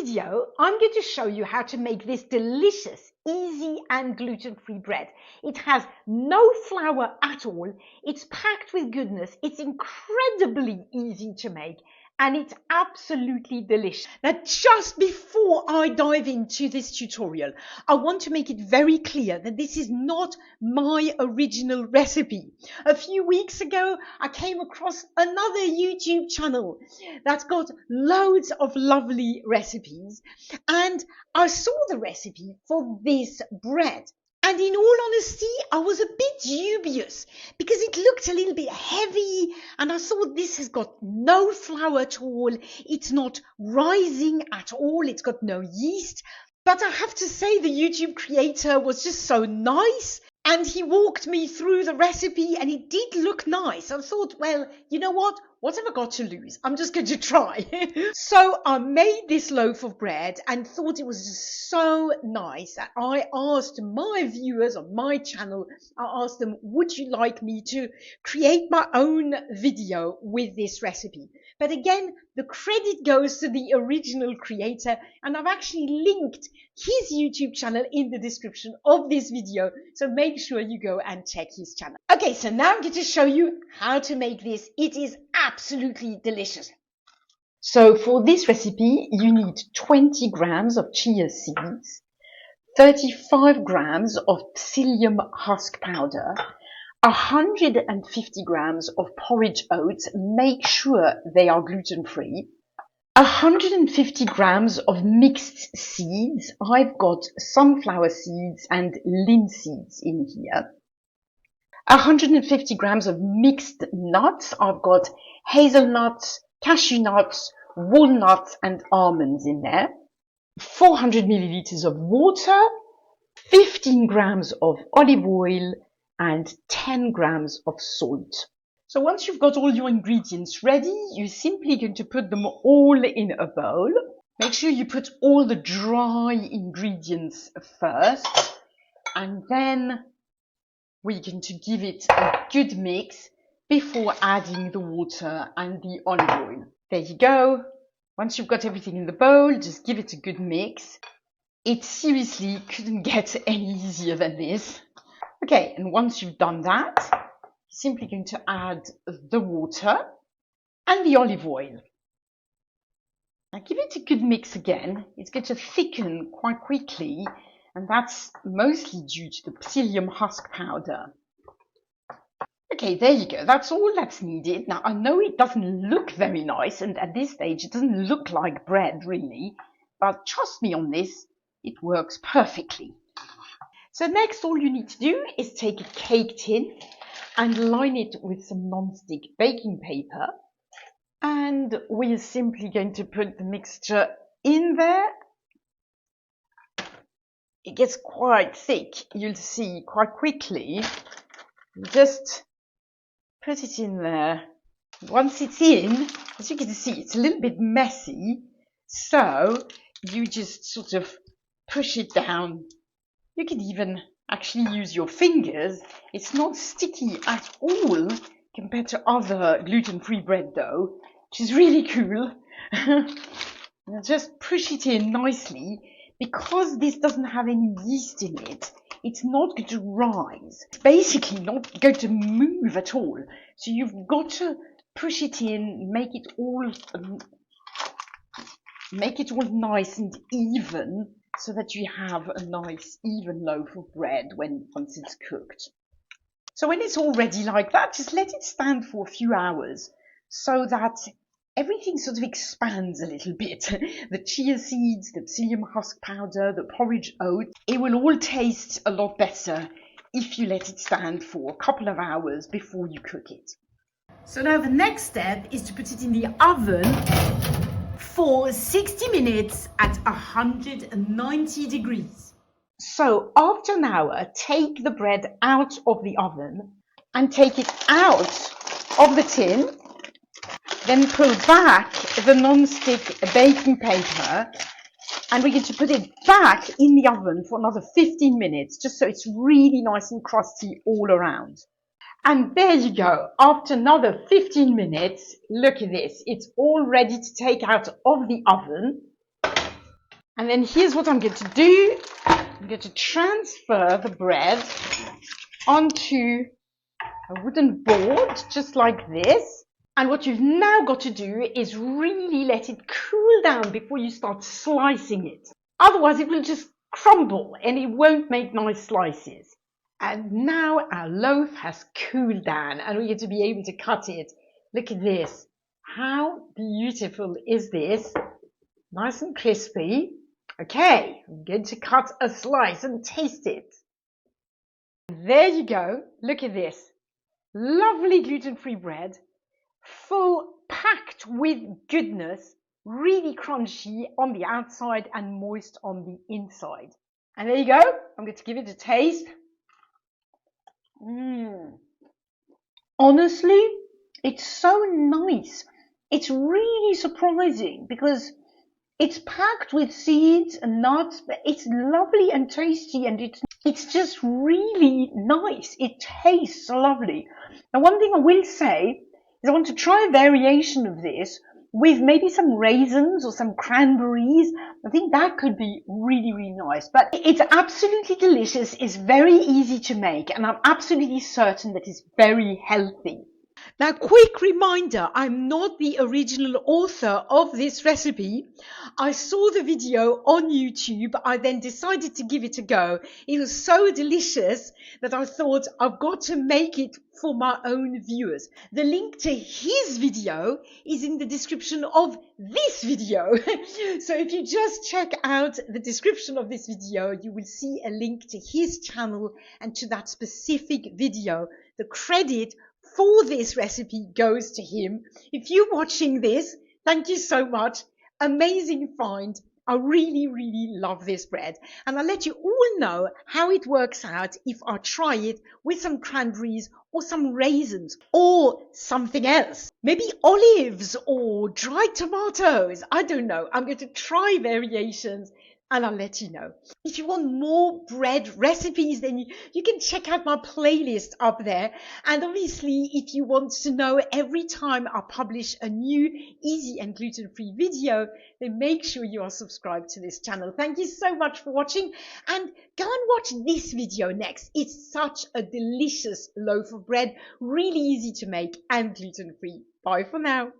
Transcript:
video, I'm going to show you how to make this delicious, easy and gluten-free bread. It has no flour at all. It's packed with goodness. It's incredibly easy to make. And it's absolutely delicious. Now, just before I dive into this tutorial, I want to make it very clear that this is not my original recipe. A few weeks ago, I came across another YouTube channel that's got loads of lovely recipes, and I saw the recipe for this bread. And in all honesty, I was a bit dubious because it looked a little bit heavy and I thought this has got no flour at all. It's not rising at all. It's got no yeast. But I have to say the YouTube creator was just so nice and he walked me through the recipe and it did look nice. I thought, well, you know what? What have I got to lose? I'm just going to try. So I made this loaf of bread and thought it was just so nice that I asked my viewers on my channel, I asked them, would you like me to create my own video with this recipe? But again, the credit goes to the original creator, and I've actually linked his YouTube channel in the description of this video, so make sure you go and check his channel. Okay, so now I'm going to show you how to make this. It is absolutely delicious. So for this recipe, you need 20 grams of chia seeds, 35 grams of psyllium husk powder, 150 grams of porridge oats, make sure they are gluten-free, 150 grams of mixed seeds. I've got sunflower seeds and linseeds in here. 150 grams of mixed nuts. I've got hazelnuts, cashew nuts, walnuts and almonds in there. 400 milliliters of water, 15 grams of olive oil and 10 grams of salt. So once you've got all your ingredients ready, you're simply going to put them all in a bowl. Make sure you put all the dry ingredients first, and then we're going to give it a good mix before adding the water and the olive oil. There you go. Once you've got everything in the bowl, just give it a good mix. It seriously couldn't get any easier than this. Okay, and once you've done that, you're simply going to add the water and the olive oil. Now give it a good mix again. It's going to thicken quite quickly, and that's mostly due to the psyllium husk powder. Okay, there you go. That's all that's needed. Now, I know it doesn't look very nice, and at this stage, it doesn't look like bread, really. But trust me on this, it works perfectly. So next, all you need to do is take a cake tin and line it with some non-stick baking paper. And we're simply going to put the mixture in there. It gets quite thick, you'll see quite quickly. Just put it in there. Once it's in, as you can see, it's a little bit messy. So you just sort of push it down. You can even actually use your fingers. It's not sticky at all compared to other gluten-free bread dough, which is really cool. Just push it in nicely. Because this doesn't have any yeast in it, it's not going to rise. It's basically not going to move at all. So you've got to push it in, make it all nice and even, so that you have a nice even loaf of bread once it's cooked. So when it's all ready like that, just let it stand for a few hours so that everything sort of expands a little bit. The chia seeds, the psyllium husk powder, the porridge oat, it will all taste a lot better if you let it stand for a couple of hours before you cook it. So now the next step is to put it in the oven for 60 minutes at 190 degrees. So after an hour, take the bread out of the oven and take it out of the tin. Then pull back the non-stick baking paper and we're going to put it back in the oven for another 15 minutes, just so it's really nice and crusty all around. And there you go. After another 15 minutes, look at this. It's all ready to take out of the oven. And then here's what I'm going to do. I'm going to transfer the bread onto a wooden board, just like this. And what you've now got to do is really let it cool down before you start slicing it. Otherwise, it will just crumble and it won't make nice slices. And now our loaf has cooled down and we're going to be able to cut it. Look at this. How beautiful is this? Nice and crispy. Okay, I'm going to cut a slice and taste it. There you go. Look at this. Lovely gluten-free bread, full, packed with goodness, really crunchy on the outside and moist on the inside. And there you go. I'm going to give it a taste. Honestly, it's so nice. It's really surprising because it's packed with seeds and nuts, but it's lovely and tasty, and it's just really nice. It tastes lovely. Now, one thing I will say is I want to try a variation of this with maybe some raisins or some cranberries. I think that could be really, really nice. But it's absolutely delicious. It's very easy to make, and I'm absolutely certain that it's very healthy. Now, quick reminder, I'm not the original author of this recipe. I saw the video on YouTube. I then decided to give it a go. It was so delicious that I thought I've got to make it for my own viewers. The link to his video is in the description of this video. So if you just check out the description of this video, you will see a link to his channel and to that specific video. The credit for this recipe goes to him. If you're watching this, thank you so much. Amazing find. I really, really love this bread. And I'll let you all know how it works out if I try it with some cranberries or some raisins or something else. Maybe olives or dried tomatoes. I don't know. I'm going to try variations and I'll let you know. If you want more bread recipes, then you can check out my playlist up there. And obviously, if you want to know every time I publish a new easy and gluten-free video, then make sure you are subscribed to this channel. Thank you so much for watching, and go and watch this video next. It's such a delicious loaf of bread, really easy to make and gluten-free. Bye for now.